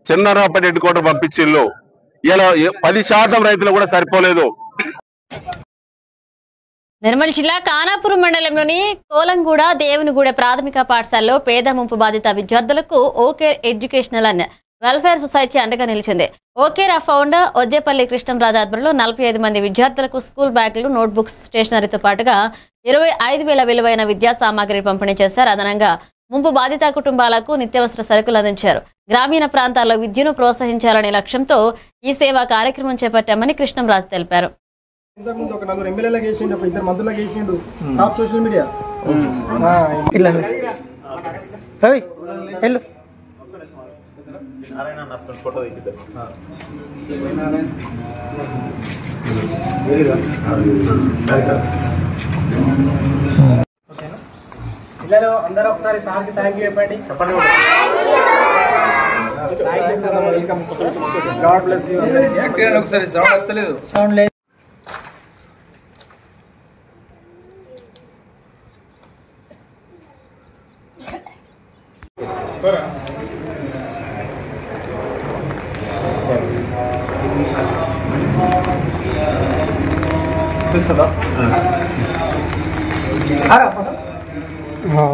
చిన్నరాపటి head quarter పంపించిళ్ళు. ఇలా 10% రైతులు కూడా సరిపోలేదు. నిర్మల్ జిల్లా ఖానాపూర్ మండలంలోని కోలంగూడ దేవునిగూడ ప్రాథమిక పాఠశాలలో పేద ముంపు బాధిత విద్యార్థులకు okay educational and welfare society అండగా నిలిచింది. ఓకేరా ఫౌండర్ ఒజ్జేపల్లి కృష్ణంరాజు ఆధ్వర్యంలో 45 మంది విద్యార్థులకు స్కూల్ బ్యాగులు, నోట్బుక్స్, స్టేషనరీతో పాటుగా 25,000 విలువైన విద్యా సామాగ్రి పంపిణీ చేశారు. అదనంగా ముంపు బాధిత కుటుంబాలకు నిత్యావసర సరుకులు అందించారు. గ్రామీణ ప్రాంతాల్లో విద్యను ప్రోత్సహించాలనే లక్ష్యంతో ఈ సేవా కార్యక్రమం చేపట్టామని కృష్ణంరాజు తెలిపారు. ఇంతకుముందు ఒక 4 ఎమ్మెల్యేలకు వేసిండు, 2 మంత్రులకు వేసిండు. టాప్ సోషల్ మీడియా పిల్లలు అందరూ ఒకసారి సార్కి థ్యాంక్ యూ చెప్పండి. God bless you. ఒకసారి సౌండ్ వస్తలేదు, సౌండ్ లేదు. हाँ